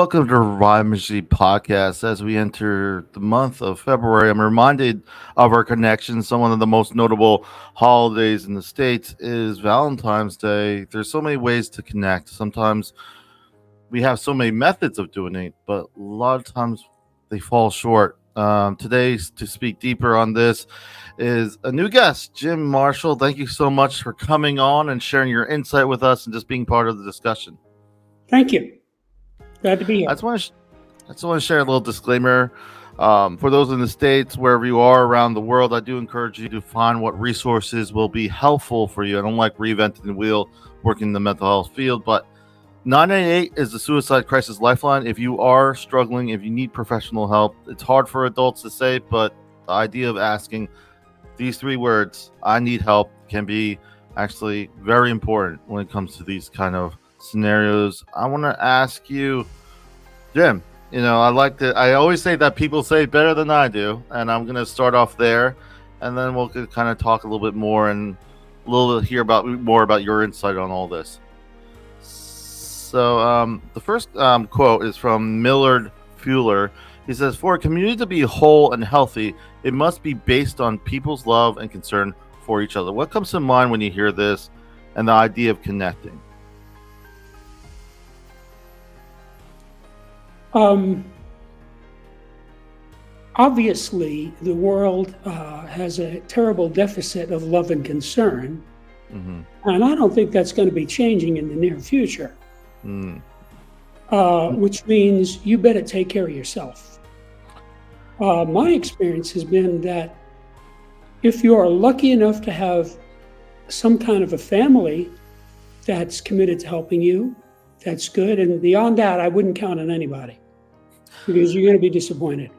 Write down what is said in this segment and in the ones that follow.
Welcome to Revive Ministries Podcast. As we enter the month of February, I'm reminded of our connection. So one of the most notable holidays in the States is Valentine's Day. There's so many ways to connect. Sometimes we have so many methods of doing it, but a lot of times they fall short. Today, to speak deeper on this, is a new guest, Jim Marshall. Thank you so much for coming on and sharing your insight with us and just being part of the discussion. Thank you. Glad to be here. I just want to share a little disclaimer. For those in the States, wherever you are around the world, I do encourage you to find what resources will be helpful for you. I don't like reinventing the wheel working in the mental health field, but 988 is the suicide crisis lifeline. If you are struggling, if you need professional help, it's hard for adults to say, but the idea of asking these three words, I need help, can be actually very important when it comes to these kind of scenarios. I want to ask you, Jim, I always say that people say it better than I do, and I'm going to start off there, and then we'll kind of talk a little bit more and hear more about your insight on all this. So the first quote is from Millard Fuller. He says, "For a community to be whole and healthy, it must be based on people's love and concern for each other." What comes to mind when you hear this and the idea of connecting? Obviously, the world has a terrible deficit of love and concern, and I don't think that's going to be changing in the near future, which means you better take care of yourself. My experience has been that if you are lucky enough to have some kind of a family that's committed to helping you, that's good. And beyond that, I wouldn't count on anybody because you're going to be disappointed.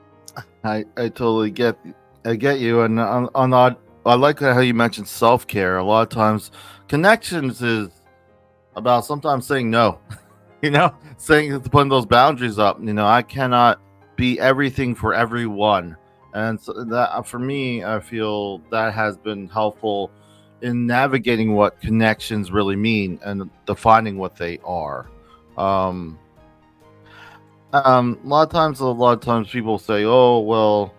I totally get you. And I like how you mentioned self-care. A lot of times connections is about sometimes saying no, putting those boundaries up. I cannot be everything for everyone. And so that for me, I feel that has been helpful in navigating what connections really mean and defining what they are. A lot of times people say, "Oh, well,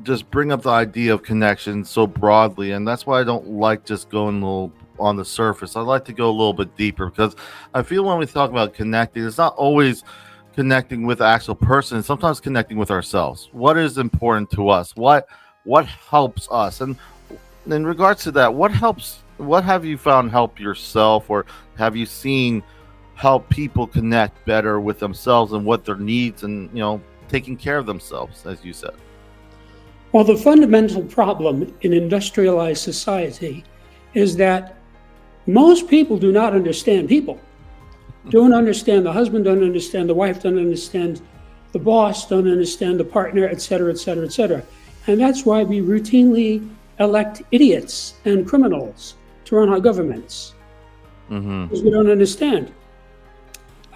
just bring up the idea of connection so broadly," and that's why I don't like just going a little on the surface. I like to go a little bit deeper because I feel when we talk about connecting, it's not always connecting with the actual person. It's sometimes connecting with ourselves. What is important to us? What helps us? And in regards to that, what have you found help yourself, or have you seen help people connect better with themselves and what their needs and, taking care of themselves, as you said? Well, the fundamental problem in industrialized society is that most people do not understand people. Don't understand the husband, don't understand the wife, don't understand the boss, don't understand the partner, et cetera, et cetera, et cetera. And that's why we routinely elect idiots and criminals to run our governments, because we don't understand.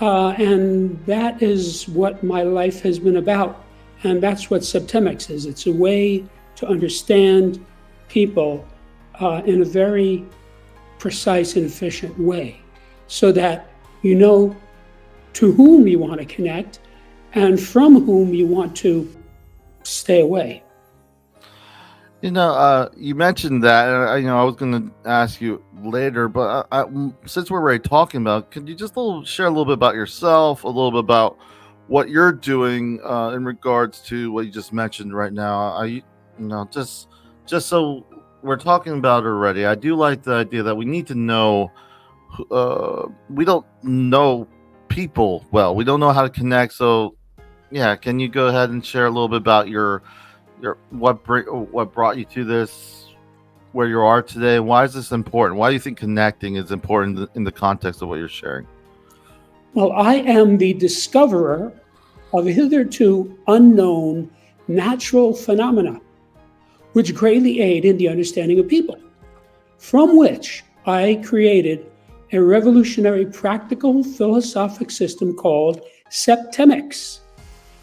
And that is what my life has been about. And that's what Septemics is. It's a way to understand people in a very precise and efficient way, so that you know to whom you want to connect and from whom you want to stay away. You mentioned that, and I was going to ask you later, but since we're already talking about, could you just share a little bit about yourself, a little bit about what you're doing in regards to what you just mentioned right now? Just so we're talking about it already, I do like the idea that we need to know. We don't know people well. We don't know how to connect. So, yeah, can you go ahead and share a little bit about what brought you to this, where you are today? Why is this important? Why do you think connecting is important in the context of what you're sharing? Well, I am the discoverer of hitherto unknown natural phenomena, which greatly aid in the understanding of people, from which I created a revolutionary practical philosophic system called Septemics,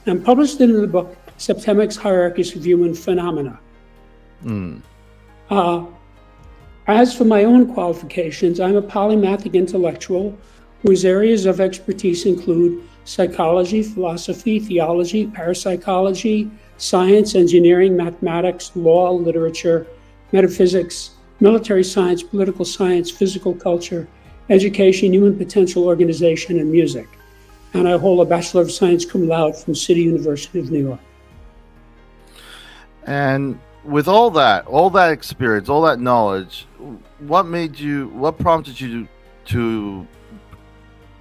and published it in the book Septemics, Hierarchies of Human Phenomena. As for my own qualifications, I'm a polymathic intellectual whose areas of expertise include psychology, philosophy, theology, parapsychology, science, engineering, mathematics, law, literature, metaphysics, military science, political science, physical culture, education, human potential organization, and music. And I hold a Bachelor of Science cum laude from City University of New York. And with all that experience, all that knowledge, what prompted you to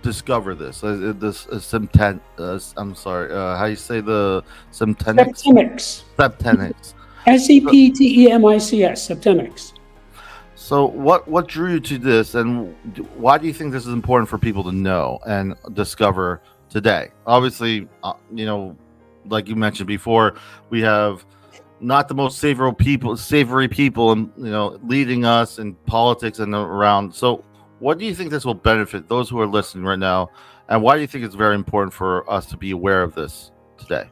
discover this? How you say the Septemics? Septemics. Septemics, Septemics. So what drew you to this, and why do you think this is important for people to know and discover today? Obviously, like you mentioned before, we have not the most savory people, and leading us in politics and around. So, what do you think this will benefit those who are listening right now, and why do you think it's very important for us to be aware of this today?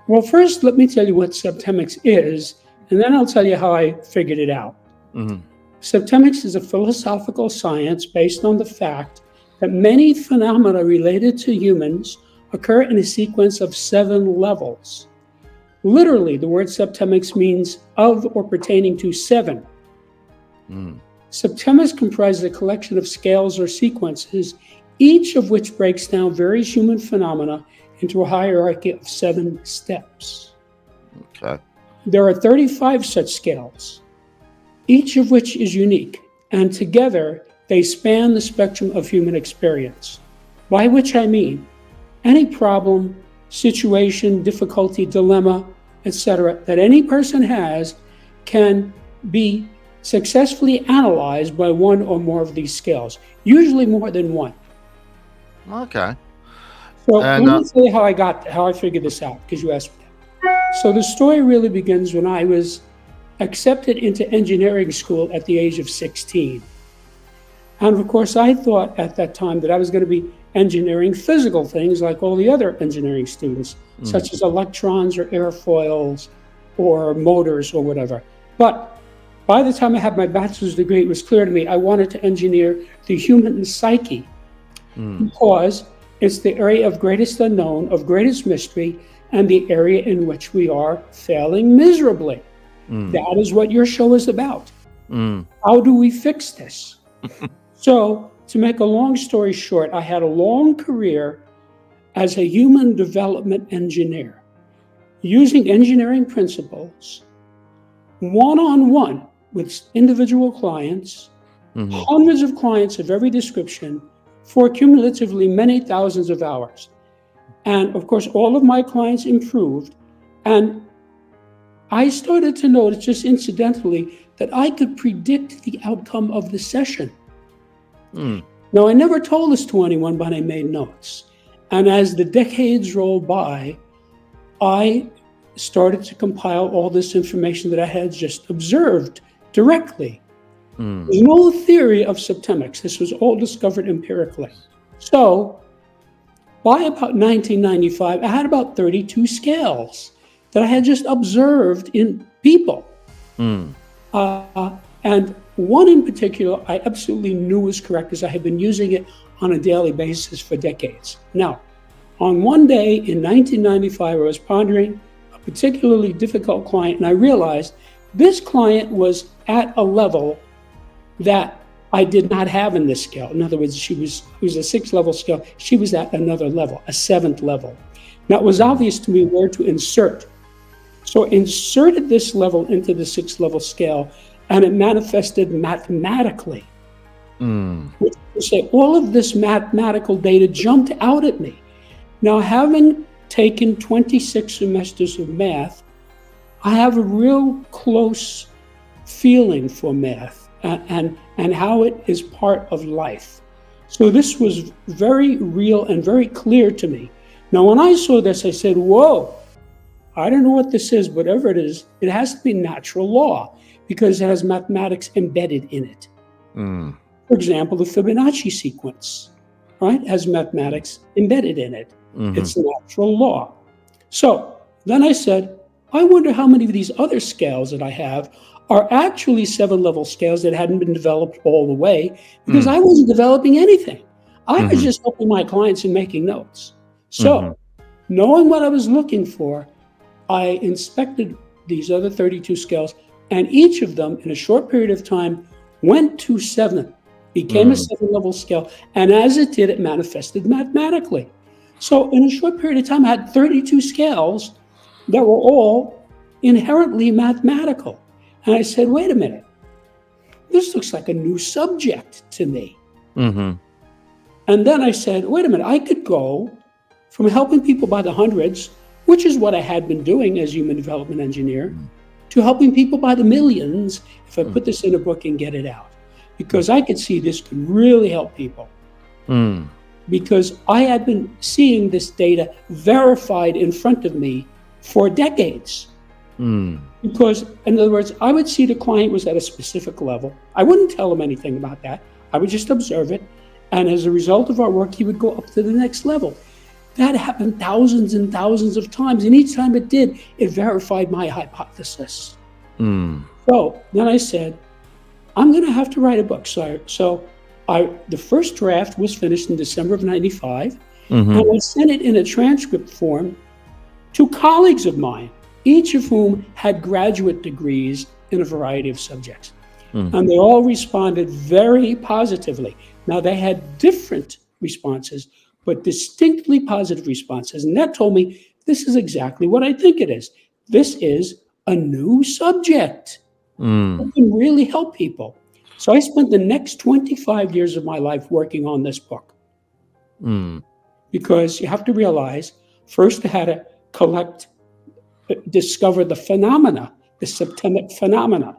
Well, first, let me tell you what Septemics is, and then I'll tell you how I figured it out. Mm-hmm. Septemics is a philosophical science based on the fact that many phenomena related to humans occur in a sequence of 7 levels. Literally, the word Septemics means of or pertaining to 7. Septemics comprises a collection of scales or sequences, each of which breaks down various human phenomena into a hierarchy of 7 steps. Okay. There are 35 such scales, each of which is unique, and together they span the spectrum of human experience, by which I mean any problem, situation, difficulty, dilemma, etc., that any person has can be successfully analyzed by one or more of these scales, usually more than one. Okay. So let me tell you how I figured this out, because you asked me that. So the story really begins when I was accepted into engineering school at the age of 16. And of course, I thought at that time that I was going to be engineering physical things like all the other engineering students, such as electrons or airfoils or motors or whatever. But by the time I had my bachelor's degree, it was clear to me I wanted to engineer the human psyche, because it's the area of greatest unknown, of greatest mystery, and the area in which we are failing miserably. That is what your show is about. How do we fix this? So, to make a long story short, I had a long career as a human development engineer, using engineering principles, one-on-one with individual clients, hundreds of clients of every description, for cumulatively many thousands of hours. And of course, all of my clients improved. And I started to notice, just incidentally, that I could predict the outcome of the session. Now, I never told this to anyone, but I made notes. And as the decades rolled by, I started to compile all this information that I had just observed directly. There's no theory of Septemics. This was all discovered empirically. So by about 1995, I had about 32 scales that I had just observed in people. And one in particular, I absolutely knew was correct, because I had been using it on a daily basis for decades. Now, on one day in 1995, I was pondering a particularly difficult client, and I realized this client was at a level that I did not have in this scale. In other words, it was a 6-level scale. She was at another level, a 7th level. Now, it was obvious to me where to insert. So I inserted this level into the 6th level scale, and it manifested mathematically. Which is to say, all of this mathematical data jumped out at me. Now, having taken 26 semesters of math, I have a real close feeling for math and how it is part of life. So this was very real and very clear to me. Now, when I saw this, I said, whoa, I don't know what this is, whatever it is, it has to be natural law, because it has mathematics embedded in it. For example, the Fibonacci sequence, right, has mathematics embedded in it. It's natural law. So then I said, I wonder how many of these other scales that I have are actually 7-level scales that hadn't been developed all the way, because I wasn't developing anything. I was just helping my clients and making notes. So, knowing what I was looking for, I inspected these other 32 scales, and each of them, in a short period of time, went to 7, became a 7-level scale, and as it did, it manifested mathematically. So in a short period of time, I had 32 scales that were all inherently mathematical. And I said, wait a minute, this looks like a new subject to me. And then I said, wait a minute, I could go from helping people by the hundreds, which is what I had been doing as human development engineer, to helping people by the millions if I put this in a book and get it out. Because I could see this could really help people. Because I had been seeing this data verified in front of me for decades. Because, in other words, I would see the client was at a specific level. I wouldn't tell him anything about that. I would just observe it. And as a result of our work, he would go up to the next level. That happened thousands and thousands of times. And each time it did, it verified my hypothesis. So then I said, I'm going to have to write a book. So the first draft was finished in December of 95. And I sent it in a transcript form to colleagues of mine, each of whom had graduate degrees in a variety of subjects. And they all responded very positively. Now, they had different responses, but distinctly positive responses. And that told me, this is exactly what I think it is. This is a new subject that can really help people. So I spent the next 25 years of my life working on this book. Because you have to realize, first I had to discover the phenomena, the septemic phenomena.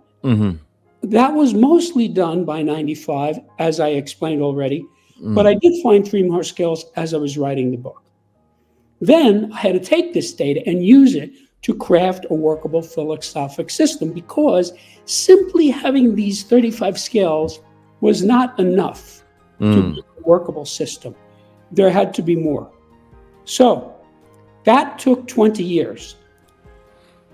That was mostly done by 95, as I explained already. But I did find 3 more scales as I was writing the book. Then I had to take this data and use it to craft a workable philosophic system, because simply having these 35 scales was not enough to be a workable system. There had to be more. So that took 20 years,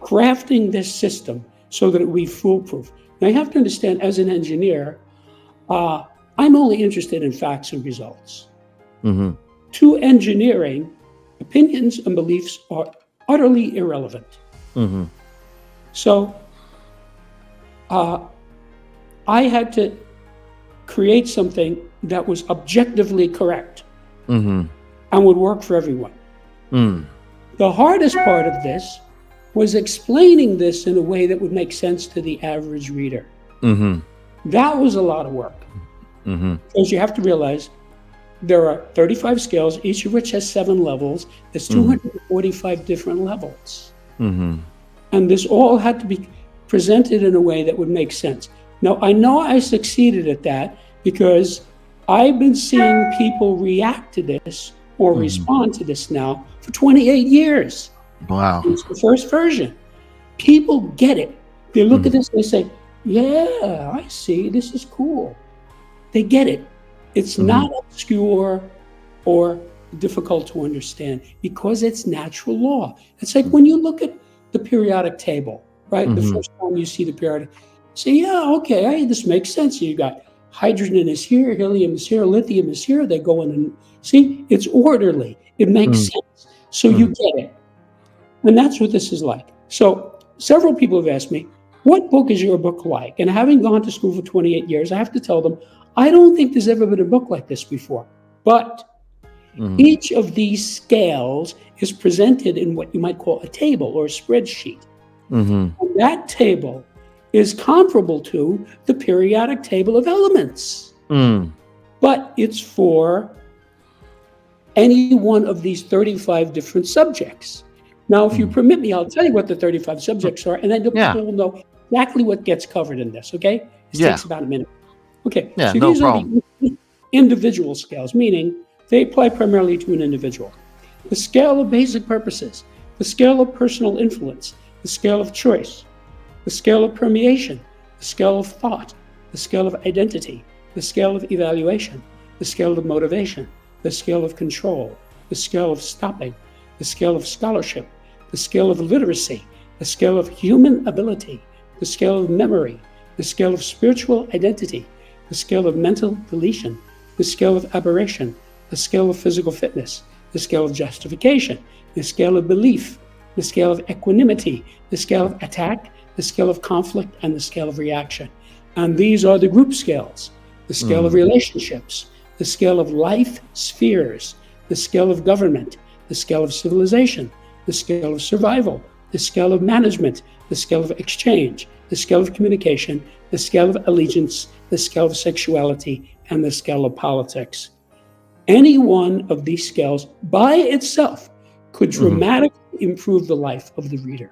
crafting this system so that it would be foolproof. Now you have to understand, as an engineer, I'm only interested in facts and results. To engineering, opinions and beliefs are utterly irrelevant. So I had to create something that was objectively correct and would work for everyone. The hardest part of this was explaining this in a way that would make sense to the average reader. That was a lot of work. Because you have to realize there are 35 scales, each of which has 7 levels. There's 245 different levels. And this all had to be presented in a way that would make sense. Now, I know I succeeded at that because I've been seeing people react to this or respond to this now for 28 years. Wow. It's the first version. People get it. They look at this and they say, yeah, I see, this is cool. They get it. It's not obscure or difficult to understand because it's natural law. It's like when you look at the periodic table, right? The first time you see the periodic, say, yeah, okay, this makes sense. You got hydrogen is here, helium is here, lithium is here. They go in and see, it's orderly. It makes sense. So you get it. And that's what this is like. So several people have asked me, what book is your book like? And having gone to school for 28 years, I have to tell them, I don't think there's ever been a book like this before. But each of these scales is presented in what you might call a table or a spreadsheet. And that table is comparable to the periodic table of elements. But it's for any one of these 35 different subjects. Now, if you permit me, I'll tell you what the 35 subjects are, and then people will know exactly what gets covered in this, okay? This takes about a minute. Okay, so these are the individual scales, meaning they apply primarily to an individual. The scale of basic purposes, the scale of personal influence, the scale of choice, the scale of permeation, the scale of thought, the scale of identity, the scale of evaluation, the scale of motivation, the scale of control, the scale of stopping, the scale of scholarship, the scale of literacy, the scale of human ability, the scale of memory, the scale of spiritual identity, the scale of mental deletion, the scale of aberration, the scale of physical fitness, the scale of justification, the scale of belief, the scale of equanimity, the scale of attack, the scale of conflict, and the scale of reaction. And these are the group scales: the scale of relationships, the scale of life spheres, the scale of government, the scale of civilization, the scale of survival, the scale of management, the scale of exchange, the scale of communication, the scale of allegiance, the scale of sexuality, and the scale of politics. Any one of these scales by itself could dramatically improve the life of the reader.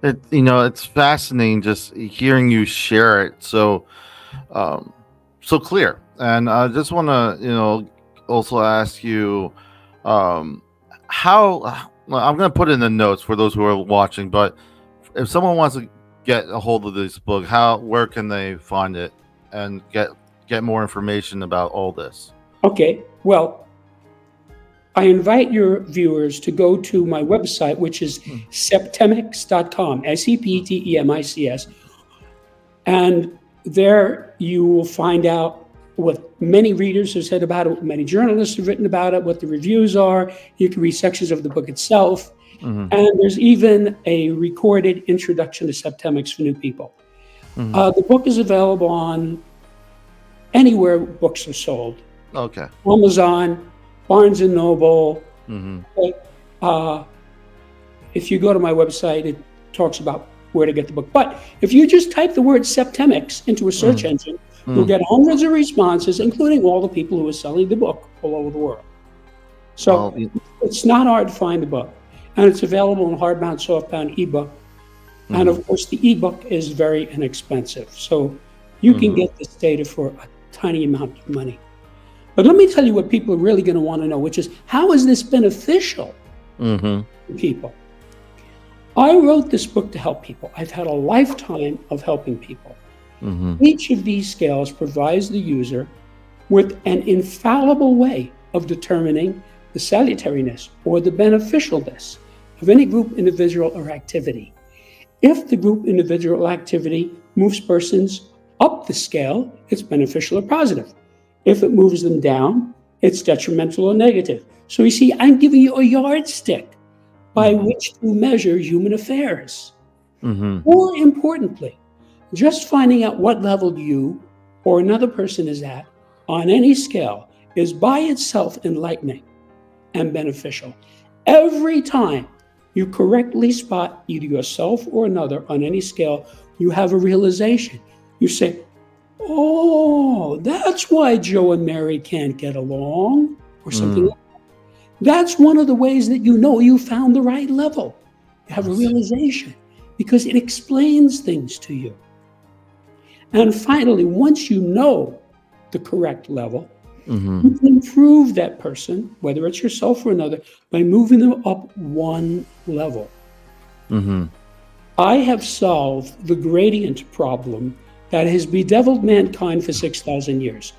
It's fascinating just hearing you share it so clear. And I just want to, also ask you how, I'm going to put it in the notes for those who are watching, but if someone wants to get a hold of this book, where can they find it and get more information about all this? Okay, well, I invite your viewers to go to my website, which is septemics.com, septemics. And there you will find out what many readers have said about it, what many journalists have written about it, what the reviews are. You can read sections of the book itself. And there's even a recorded introduction to Septemics for new people. The book is available on anywhere books are sold. Okay. Amazon, Barnes and Noble. If you go to my website, it talks about where to get the book. But if you just type the word Septemics into a search engine, you'll get hundreds of responses, including all the people who are selling the book all over the world. So it's not hard to find the book. And it's available in hardbound, softbound, ebook. And of course, the ebook is very inexpensive. So you can get this data for a tiny amount of money. But let me tell you what people are really going to want to know, which is, how is this beneficial to people? I wrote this book to help people. I've had a lifetime of helping people. Each of these scales provides the user with an infallible way of determining the salutariness or the beneficialness of any group, individual, or activity. If the group, individual, activity moves persons up the scale, it's beneficial or positive. If it moves them down, it's detrimental or negative. So you see, I'm giving you a yardstick by which to measure human affairs. More importantly, just finding out what level you or another person is at on any scale is by itself enlightening and beneficial. Every time you correctly spot either yourself or another on any scale, you have a realization. You say, oh, that's why Joe and Mary can't get along, or something like that. That's one of the ways that you found the right level. You have a realization because it explains things to you. And finally, once you know the correct level, you can improve that person, whether it's yourself or another, by moving them up one level. I have solved the gradient problem that has bedeviled mankind for 6,000 years.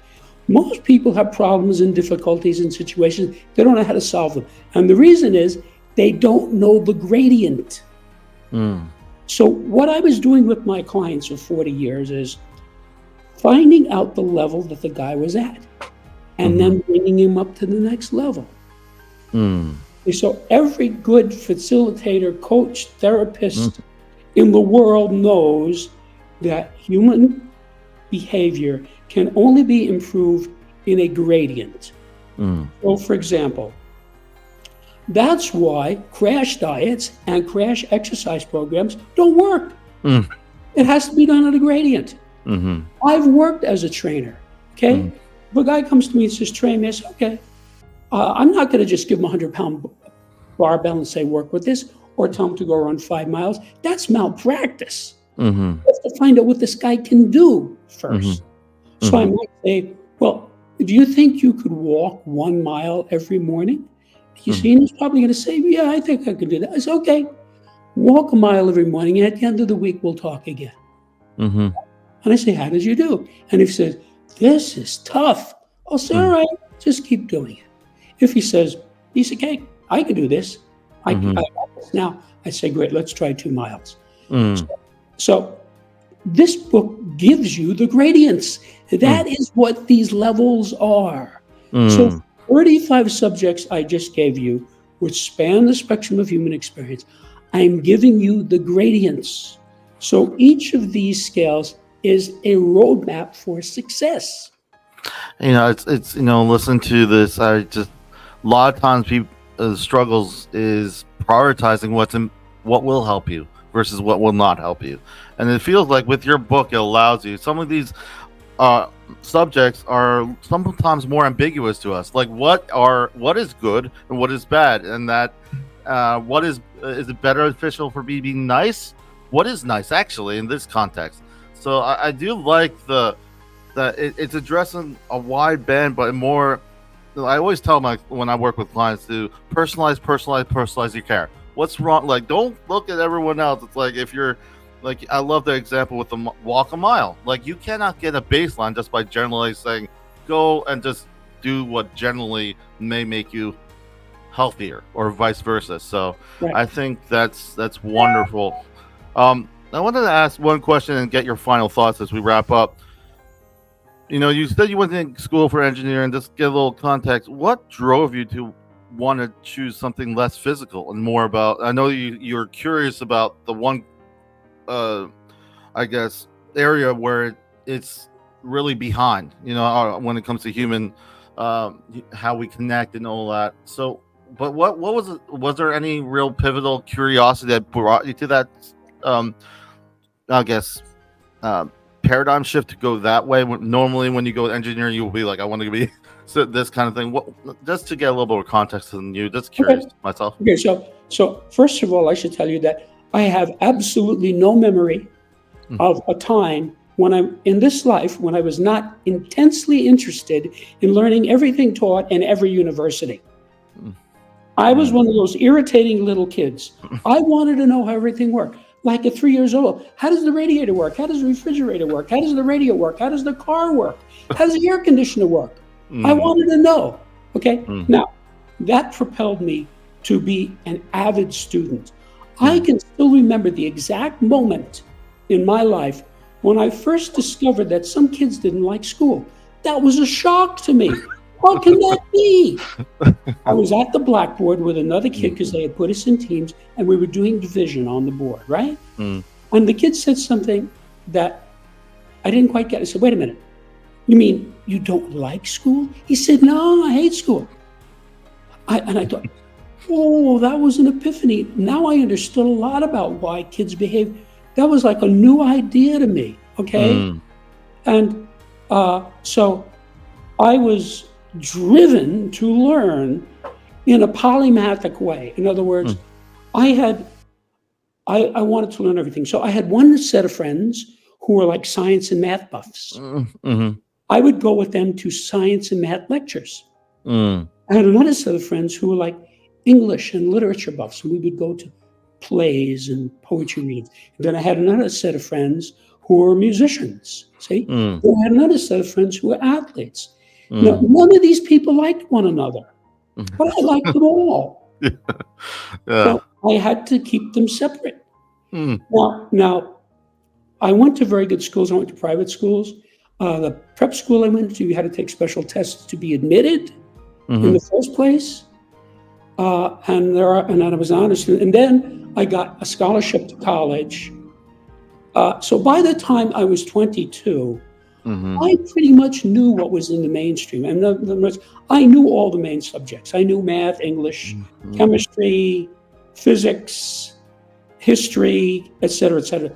Most people have problems and difficulties and situations. They don't know how to solve them. And the reason is they don't know the gradient. So what I was doing with my clients for 40 years is finding out the level that the guy was at and then bringing him up to the next level. So every good facilitator, coach, therapist in the world knows that human behavior can only be improved in a gradient. So for example, that's why crash diets and crash exercise programs don't work. It has to be done at a gradient. I've worked as a trainer, okay? If a guy comes to me and says, train me, I say, okay. I'm not gonna just give him a 100-pound barbell and say, work with this, or tell him to go run 5 miles. That's malpractice. You have to find out what this guy can do first. So I might say, well, do you think you could walk 1 mile every morning? You see, and he's probably going to say, yeah, I think I could do that. I say, okay, walk 1 mile every morning, and at the end of the week, we'll talk again. And I say, how did you do? And if he says, this is tough, I'll say, all right, just keep doing it. If he says, piece of cake, I can do this. I got this. Now, I say, great, let's try 2 miles. So this book gives you the gradients. That is what these levels are. So 35 subjects I just gave you, which span the spectrum of human experience, I'm giving you the gradients. So each of these scales is a roadmap for success. It's listen to this. A lot of times people struggles is prioritizing what will help you versus what will not help you, and it feels like with your book it allows you. Some of these subjects are sometimes more ambiguous to us, like what is good and what is bad, and that what is it beneficial for me being nice? What is nice actually in this context? So I do like that it's addressing a wide band, but more. I always tell when I work with clients to personalize your care. What's wrong? Like, don't look at everyone else. It's like if you're like, I love the example with the walk a mile. Like, you cannot get a baseline just by generally saying go and just do what generally may make you healthier or vice versa. So Right. I think that's wonderful. I wanted to ask one question and get your final thoughts as we wrap up. You said you went to school for engineering. Just get a little context. What drove you to want to choose something less physical and more about? I know you're curious about the one, I guess, area where it's really behind. When it comes to human, how we connect and all that. So, but what was it? Was there any real pivotal curiosity that brought you to that? I guess. Paradigm shift to go that way. Normally when you go engineering, you will be like, I want to be this kind of thing. What, just to get a little bit of context than you, just curious myself. Okay, so first of all, I should tell you that I have absolutely no memory of a time when in this life when I was not intensely interested in learning everything taught in every university. I was one of those irritating little kids. I wanted to know how everything worked. Like at 3 years old, how does the radiator work? How does the refrigerator work? How does the radio work? How does the car work? How does the air conditioner work? I wanted to know. Okay. Now, that propelled me to be an avid student. I can still remember the exact moment in my life when I first discovered that some kids didn't like school. That was a shock to me. How can that be? I was at the blackboard with another kid because they had put us in teams and we were doing division on the board, right? And the kid said something that I didn't quite get. I said, wait a minute. You mean you don't like school? He said, no, I hate school. And I thought, oh, that was an epiphany. Now I understood a lot about why kids behave. That was like a new idea to me, okay? And so I was driven to learn in a polymathic way. In other words, I wanted to learn everything. So I had one set of friends who were like science and math buffs. I would go with them to science and math lectures. I had another set of friends who were like English and literature buffs, and we would go to plays and poetry readings. And then I had another set of friends who were musicians. See? Then I had another set of friends who were athletes. Now, none of these people liked one another, but I liked them all. So I had to keep them separate. Now, I went to very good schools. I went to private schools. The prep school I went to, you had to take special tests to be admitted in the first place. And I was honest. And then I got a scholarship to college. So by the time I was 22, I pretty much knew what was in the mainstream. And I knew all the main subjects. I knew math, English, chemistry, physics, history, et cetera, et cetera.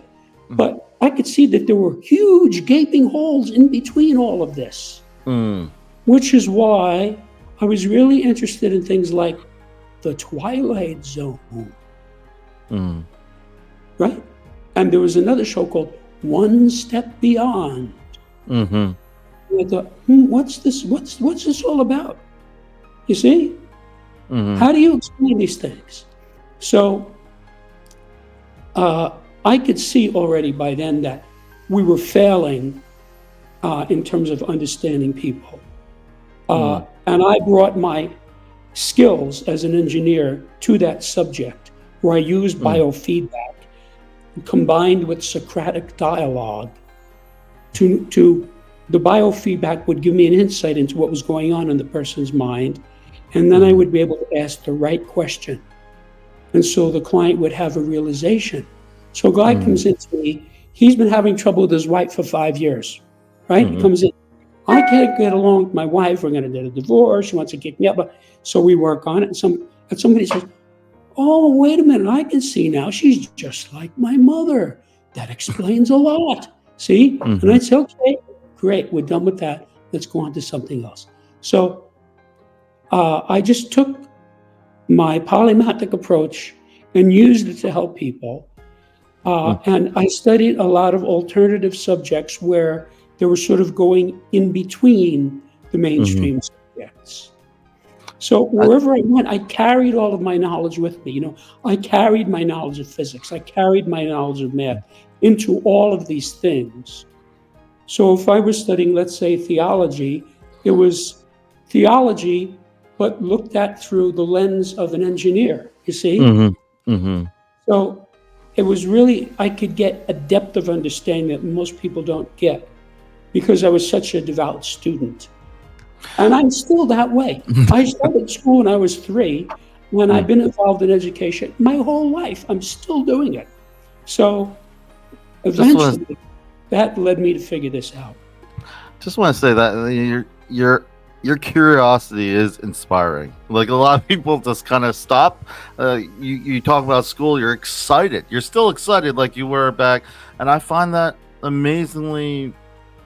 But I could see that there were huge gaping holes in between all of this, which is why I was really interested in things like the Twilight Zone, right? And there was another show called One Step Beyond. And I thought, what's this? What's this all about? You see? How do you explain these things? So I could see already by then that we were failing in terms of understanding people. And I brought my skills as an engineer to that subject where I used biofeedback. combined with Socratic dialogue to the biofeedback would give me an insight into what was going on in the person's mind. And then I would be able to ask the right question. And so the client would have a realization. So a guy comes into me, he's been having trouble with his wife for 5 years, right? He comes in, I can't get along with my wife, we're gonna get a divorce, she wants to kick me out. So we work on it, and somebody says, oh, wait a minute, I can see now, she's just like my mother. That explains a lot. See? And I'd say, okay, great, we're done with that. Let's go on to something else. So I just took my polymathic approach and used it to help people. And I studied a lot of alternative subjects where they were sort of going in between the mainstream subjects. So wherever I went, I carried all of my knowledge with me. I carried my knowledge of physics. I carried my knowledge of math into all of these things. So if I was studying, let's say, theology, it was theology, but looked at through the lens of an engineer, you see? So it was really, I could get a depth of understanding that most people don't get because I was such a devout student. And I'm still that way. I started school when I was 3, when I've been involved in education my whole life. I'm still doing it. So eventually, that led me to figure this out. Just want to say that your curiosity is inspiring. Like a lot of people just kind of stop. You talk about school, you're excited. You're still excited like you were back. And I find that amazingly,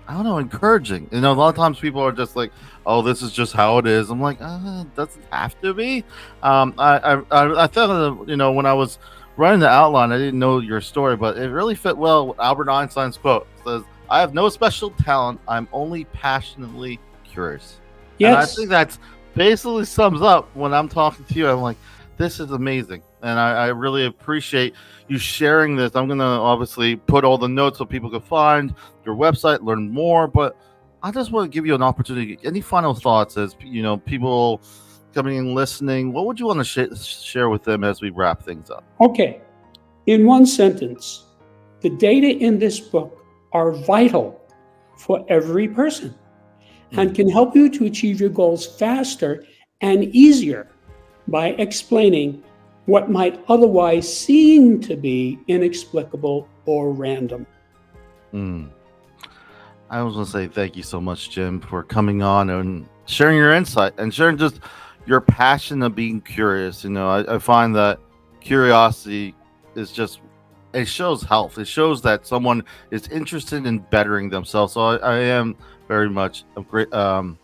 I don't know, encouraging. A lot of times people are just like, oh, this is just how it is. I'm like, it doesn't have to be. I thought, when I was writing the outline, I didn't know your story, but it really fit well with Albert Einstein's quote. It says, I have no special talent. I'm only passionately curious. Yes. And I think that basically sums up when I'm talking to you. I'm like, this is amazing. And I really appreciate you sharing this. I'm going to obviously put all the notes so people can find your website, learn more. But I just want to give you an opportunity. Any final thoughts as, people coming in listening? What would you want to share with them as we wrap things up? Okay. In one sentence, the data in this book are vital for every person and can help you to achieve your goals faster and easier by explaining what might otherwise seem to be inexplicable or random. I was going to say thank you so much, Jim, for coming on and sharing your insight and sharing just your passion of being curious. I find that curiosity is just, it shows health. It shows that someone is interested in bettering themselves. So I am very much I'm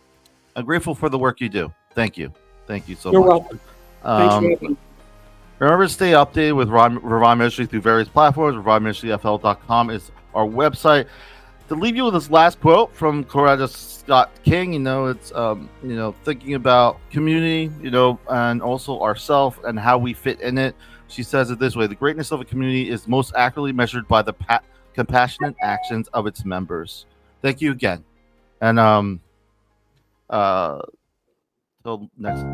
grateful for the work you do. Thank you. Thank you so much. You're welcome. Thanks for having me. Remember to stay updated with Revive Ministry through various platforms. ReviveMinistryFL.com is our website. To leave you with this last quote from Coretta Scott King, it's thinking about community, and also ourself and how we fit in it. She says it this way: the greatness of a community is most accurately measured by the compassionate actions of its members. Thank you again. And till next